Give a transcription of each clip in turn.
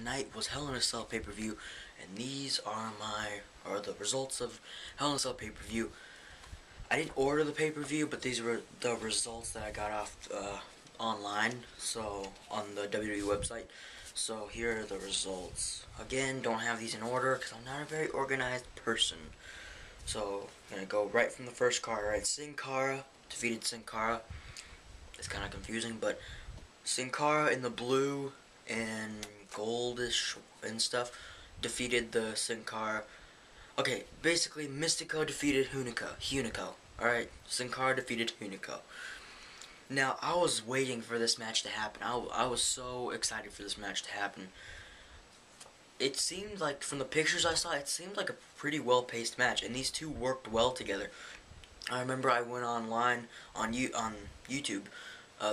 night was Hell in a Cell pay-per-view, and these are the results of Hell in a Cell pay-per-view. I didn't order the pay-per-view, but these were the results that I got off online, so on the WWE website. So here are the results. Again, don't have these in order because I'm not a very organized person. So I'm gonna go right from the first card. Right, Sin Cara defeated Sin Cara. It's kind of confusing, but Sin Cara in the blue and goldish and stuff defeated the Sin Cara. Okay, basically Mystico defeated Hunico. Alright, Sin Cara defeated Hunico. Now, I was waiting for this match to happen. I was so excited for this match to happen. It seemed like, from the pictures I saw, it seemed like a pretty well-paced match, and these two worked well together. I remember I went online on YouTube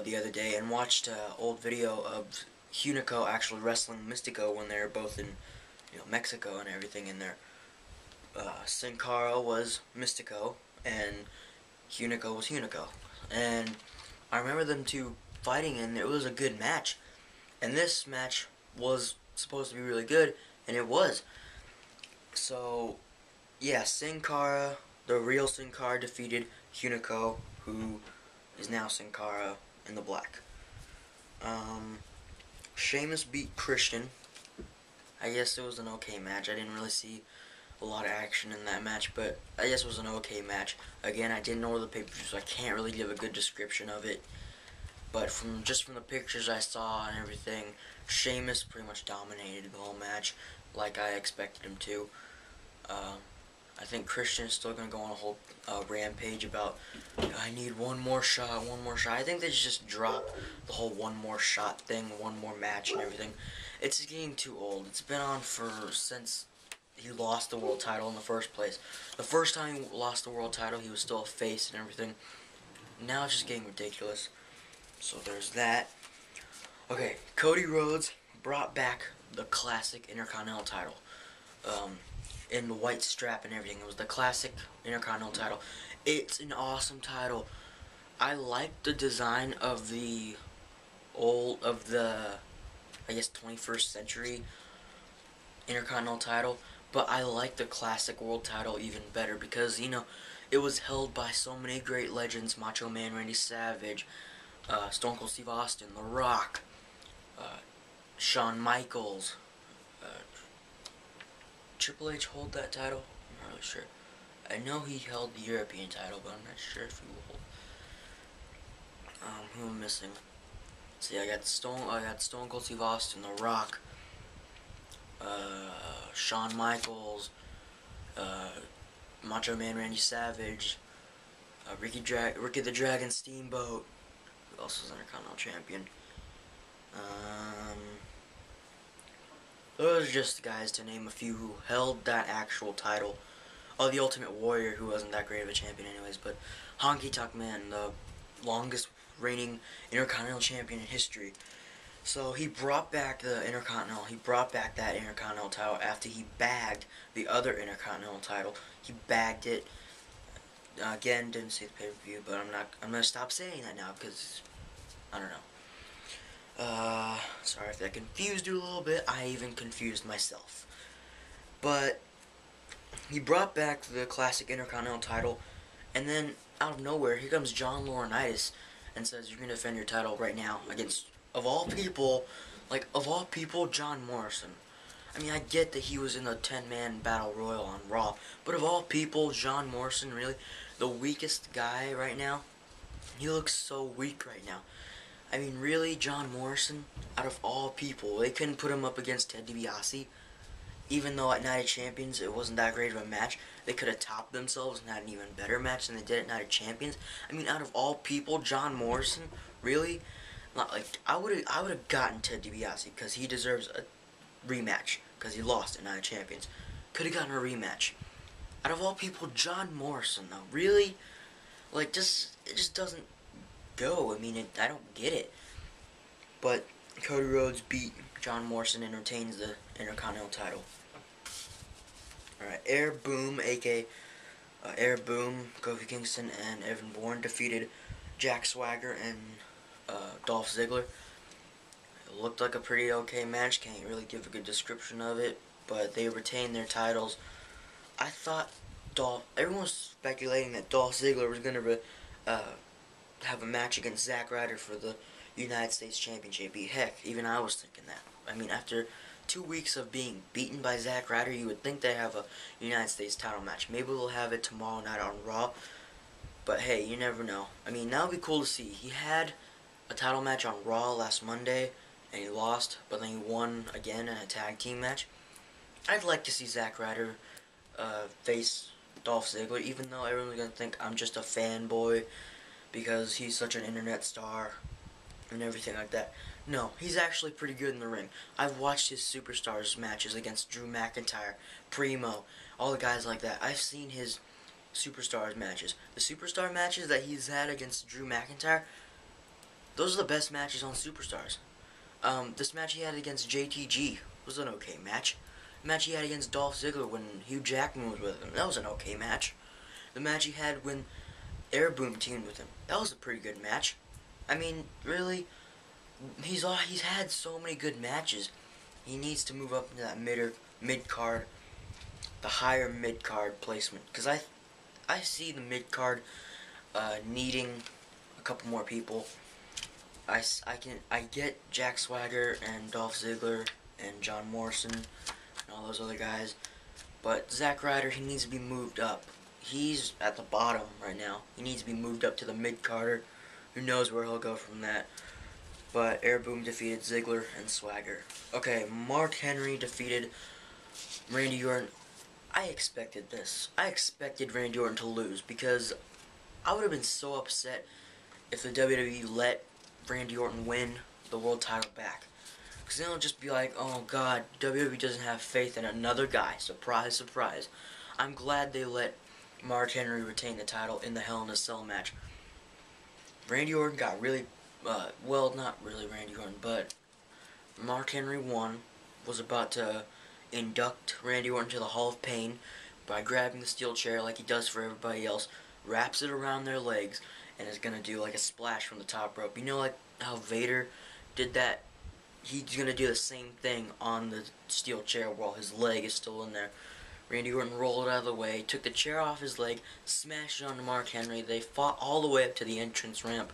the other day and watched an old video of Hunico actually wrestling Mystico when they were both in Mexico and everything. In there, Sin Cara was Mystico and Hunico was Hunico, and I remember them two fighting, and it was a good match. And this match was supposed to be really good, and it was. So, yeah, Sin Cara, the real Sin Cara, defeated Hunico, who is now Sin Cara in the black. Sheamus beat Christian. I guess it was an okay match. I didn't really see a lot of action in that match, but I guess it was an okay match. Again, I didn't order the pay-per-view, so I can't really give a good description of it. But from the pictures I saw and everything, Sheamus pretty much dominated the whole match, like I expected him to. I think Christian is still going to go on a whole rampage about, I need one more shot, one more shot. I think they just dropped the whole one more shot thing, one more match and everything. It's getting too old. It's been on since he lost the world title in the first place. The first time he lost the world title, he was still a face and everything. Now it's just getting ridiculous. So there's that. Okay, Cody Rhodes brought back the classic Intercontinental title. In the white strap and everything. It was the classic Intercontinental title. It's an awesome title. I like the design of the I guess 21st century Intercontinental title, but I like the classic world title even better because, it was held by so many great legends: Macho Man Randy Savage, Stone Cold Steve Austin, The Rock, Shawn Michaels. Triple H hold that title? I'm not really sure. I know he held the European title, but I'm not sure if he will hold. Who am I missing? See, I got Stone Cold Steve Austin, The Rock, Shawn Michaels, Macho Man Randy Savage, Ricky the Dragon Steamboat. Who else was Intercontinental Champion? Those are just guys, to name a few, who held that actual title. Oh, the Ultimate Warrior, who wasn't that great of a champion anyways, but Honky Tonk Man, the longest reigning Intercontinental Champion in history. So he brought back that Intercontinental title after he bagged the other Intercontinental title. He bagged it. Again, didn't see the pay-per-view, but I'm gonna stop saying that now because I don't know. Sorry if that confused you a little bit. I even confused myself. But he brought back the classic Intercontinental title, and then out of nowhere, here comes John Laurinaitis and says, "You're gonna defend your title right now against, of all people, John Morrison." I mean, I get that he was in the 10-man battle royal on Raw, but of all people, John Morrison, really, the weakest guy right now. He looks so weak right now. I mean, really, John Morrison, out of all people, they couldn't put him up against Ted DiBiase. Even though at Night of Champions it wasn't that great of a match, they could have topped themselves and had an even better match than they did at Night of Champions. I mean, out of all people, John Morrison, really, not like I would have gotten Ted DiBiase because he deserves a rematch because he lost at Night of Champions. Could have gotten a rematch. Out of all people, John Morrison, though, really, it just doesn't go. I mean, I don't get it. But Cody Rhodes beat John Morrison and retains the Intercontinental title. Alright, Air Boom, aka Air Boom, Kofi Kingston, and Evan Bourne defeated Jack Swagger and Dolph Ziggler. looked like a pretty okay match. Can't really give a good description of it, but they retained their titles. I thought everyone was speculating that Dolph Ziggler was going to have a match against Zack Ryder for the United States Championship. Heck, even I was thinking that. I mean, after 2 weeks of being beaten by Zack Ryder, you would think they'd have a United States title match. Maybe we'll have it tomorrow night on Raw. But hey, you never know. I mean, that would be cool to see. He had a title match on Raw last Monday, and he lost, but then he won again in a tag team match. I'd like to see Zack Ryder face Dolph Ziggler, even though everyone's going to think I'm just a fanboy because he's such an internet star and everything like that. No, he's actually pretty good in the ring. I've watched his Superstars matches against Drew McIntyre, Primo, all the guys like that. I've seen his Superstars matches. The Superstar matches that he's had against Drew McIntyre, those are the best matches on Superstars. This match he had against JTG was an okay match. The match he had against Dolph Ziggler when Hugh Jackman was with him, that was an okay match. The match he had when Air Boom teamed with him, that was a pretty good match. I mean, really, he's had so many good matches. He needs to move up into that mid-card, the higher mid-card placement. Because I see the mid-card needing a couple more people. I get Jack Swagger and Dolph Ziggler and John Morrison and all those other guys. But Zack Ryder, he needs to be moved up. He's at the bottom right now. He needs to be moved up to the mid-carder. Who knows where he'll go from that. But Air Boom defeated Ziggler and Swagger. Okay, Mark Henry defeated Randy Orton. I expected this. I expected Randy Orton to lose because I would have been so upset if the WWE let Randy Orton win the world title back. Because then it'll just be like, oh god, WWE doesn't have faith in another guy. Surprise, surprise. I'm glad they let Mark Henry retain the title in the Hell in a Cell match. Randy Orton got really, well, not really Randy Orton, but Mark Henry won, was about to induct Randy Orton to the Hall of Pain by grabbing the steel chair like he does for everybody else, wraps it around their legs, and is going to do like a splash from the top rope. You know, like how Vader did that? He's going to do the same thing on the steel chair while his leg is still in there. Randy Orton rolled it out of the way, took the chair off his leg, smashed it onto Mark Henry. They fought all the way up to the entrance ramp,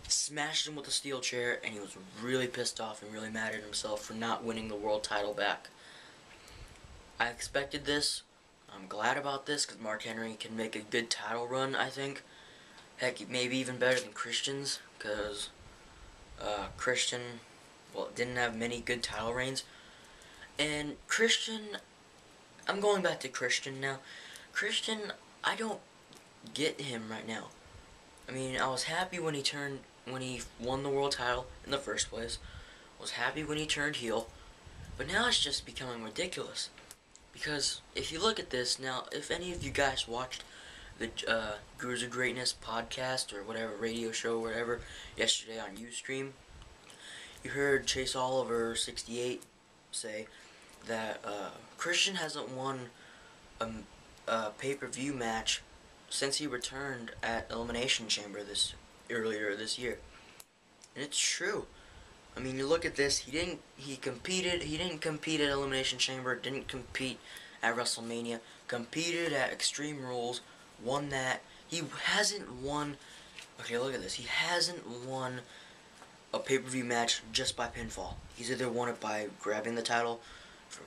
smashed him with the steel chair, and he was really pissed off and really mad at himself for not winning the world title back. I expected this. I'm glad about this because Mark Henry can make a good title run, I think. Heck, maybe even better than Christian's because Christian, well, didn't have many good title reigns. And Christian, I'm going back to Christian now. Christian, I don't get him right now. I mean, I was happy when he won the world title in the first place. I was happy when he turned heel. But now it's just becoming ridiculous. Because if you look at this now, if any of you guys watched the Gurus of Greatness podcast or whatever, radio show or whatever, yesterday on Ustream, you heard Chase Oliver, 68, say that Christian hasn't won a pay-per-view match since he returned at Elimination Chamber earlier this year. And it's true. I mean, you look at this, he didn't compete at Elimination Chamber, didn't compete at WrestleMania, competed at Extreme Rules, won that. He hasn't won, okay, look at this, he hasn't won a pay-per-view match just by pinfall. He's either won it by grabbing the title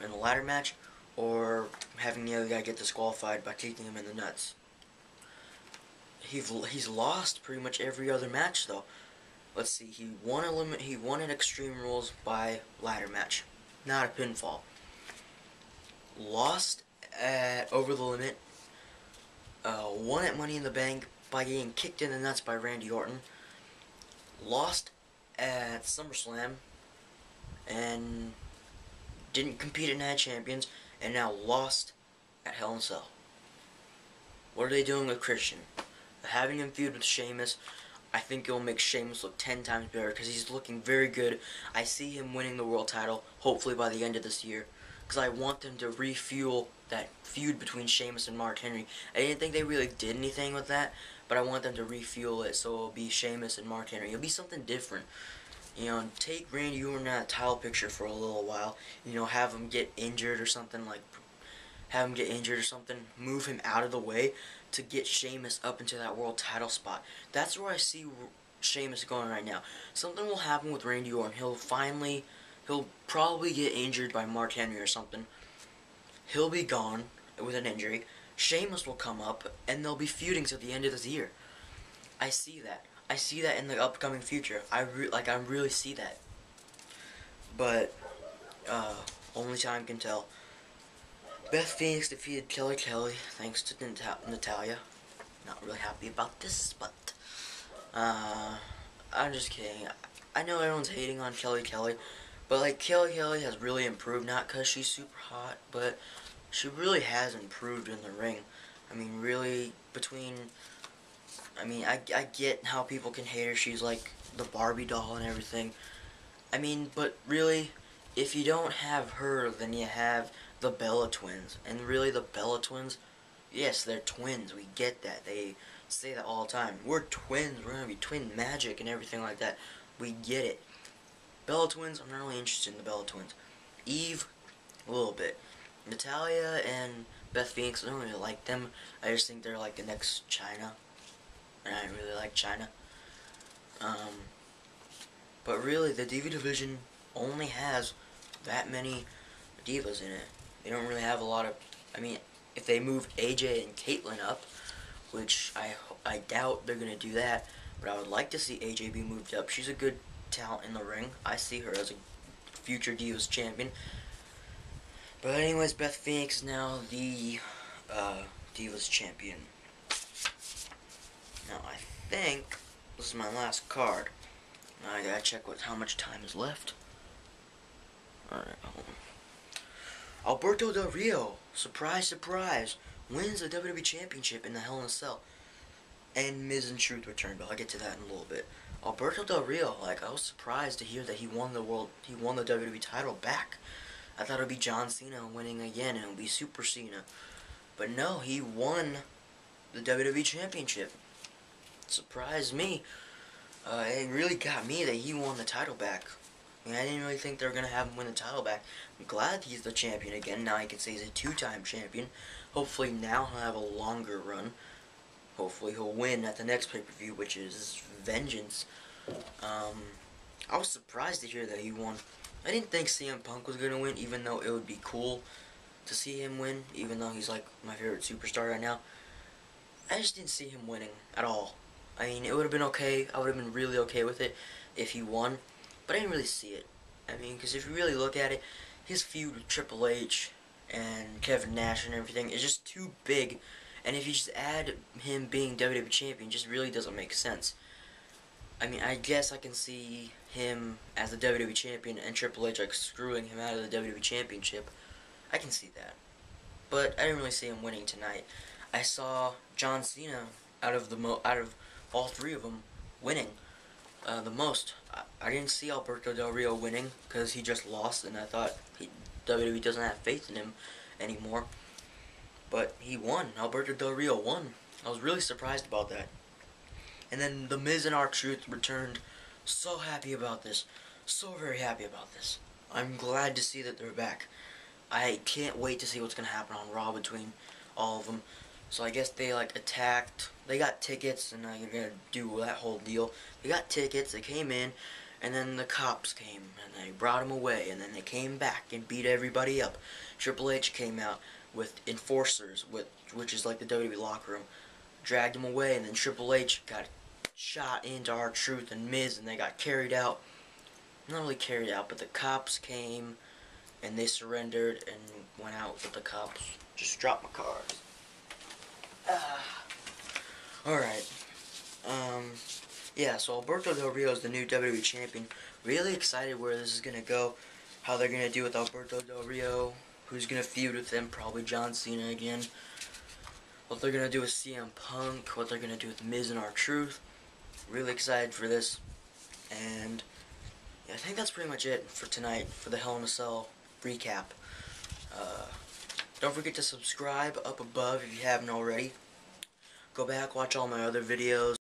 in a ladder match, or having the other guy get disqualified by kicking him in the nuts. He's lost pretty much every other match though. Let's see, he won in Extreme Rules by ladder match, not a pinfall. Lost at Over the Limit. Won at Money in the Bank by getting kicked in the nuts by Randy Orton. Lost at SummerSlam and didn't compete at Night of Champions, and now lost at Hell in a Cell. What are they doing with Christian? Having him feud with Sheamus, I think it will make Sheamus look 10 times better because he's looking very good. I see him winning the world title, hopefully by the end of this year, because I want them to refuel that feud between Sheamus and Mark Henry. I didn't think they really did anything with that, but I want them to refuel it so it'll be Sheamus and Mark Henry. It'll be something different. You know, take Randy Orton out of title picture for a little while. You know, have him get injured or something, move him out of the way to get Sheamus up into that world title spot. That's where I see Sheamus going right now. Something will happen with Randy Orton. He'll probably get injured by Mark Henry or something. He'll be gone with an injury. Sheamus will come up, and they'll be feuding till the end of this year. I see that. I see that in the upcoming future. I really see that. But only time can tell. Beth Phoenix defeated Kelly thanks to Natalya. Not really happy about this, but I'm just kidding. I know everyone's hating on Kelly, but like Kelly has really improved. Not because she's super hot, but she really has improved in the ring. I mean, really I get how people can hate her. She's like the Barbie doll and everything. I mean, but really, if you don't have her, then you have the Bella Twins. And really, the Bella Twins, yes, they're twins. We get that. They say that all the time. We're twins. We're going to be twin magic and everything like that. We get it. Bella Twins, I'm not really interested in the Bella Twins. Eve, a little bit. Natalya and Beth Phoenix, I don't really like them. I just think they're like the next China. And I really like China. But really, the Diva division only has that many divas in it. They don't really have a lot of... I mean, if they move AJ and Caitlyn up, which I doubt they're going to do that, but I would like to see AJ be moved up. She's a good talent in the ring. I see her as a future Divas champion. But anyways, Beth Phoenix is now the Divas champion. Now, I think this is my last card. Now I gotta check how much time is left. Alright, Alberto Del Rio, surprise, surprise, wins the WWE Championship in the Hell in a Cell. And Miz and Truth return, but I'll get to that in a little bit. Alberto Del Rio, like, I was surprised to hear that he won the WWE title back. I thought it would be John Cena winning again, and it would be Super Cena. But no, he won the WWE Championship. Surprised me. It really got me that he won the title back. I mean, I didn't really think they were going to have him win the title back. I'm glad he's the champion again. Now I can say he's a two-time champion. Hopefully now he'll have a longer run. Hopefully he'll win at the next pay-per-view, which is Vengeance. I was surprised to hear that he won. I didn't think CM Punk was going to win, even though it would be cool to see him win, even though he's like my favorite superstar right now. I just didn't see him winning at all. I mean, it would have been okay. I would have been really okay with it if he won, but I didn't really see it. I mean, because if you really look at it, his feud with Triple H and Kevin Nash and everything is just too big, and if you just add him being WWE Champion, it just really doesn't make sense. I mean, I guess I can see him as the WWE Champion and Triple H like screwing him out of the WWE Championship. I can see that, but I didn't really see him winning tonight. I saw John Cena out of all three of them winning the most. I didn't see Alberto Del Rio winning because he just lost, and I thought WWE doesn't have faith in him anymore. But he won. Alberto Del Rio won. I was really surprised about that. And then The Miz and R-Truth returned. So happy about this. So very happy about this. I'm glad to see that they're back. I can't wait to see what's going to happen on Raw between all of them. So I guess they like attacked. They got tickets, and you're going to do that whole deal. They got tickets. They came in, and then the cops came, and they brought them away. And then they came back and beat everybody up. Triple H came out with enforcers, which is like the WWE locker room. Dragged them away, and then Triple H got shot into R-Truth and Miz, and they got carried out. Not really carried out, but the cops came, and they surrendered and went out with the cops. Just dropped my cards. Alright. Yeah, so Alberto Del Rio is the new WWE Champion. Really excited where this is going to go. How they're going to do with Alberto Del Rio. Who's going to feud with them. Probably John Cena again. What they're going to do with CM Punk. What they're going to do with Miz and R-Truth. Really excited for this. And yeah, I think that's pretty much it for tonight. For the Hell in a Cell recap. Don't forget to subscribe up above if you haven't already. Go back, watch all my other videos.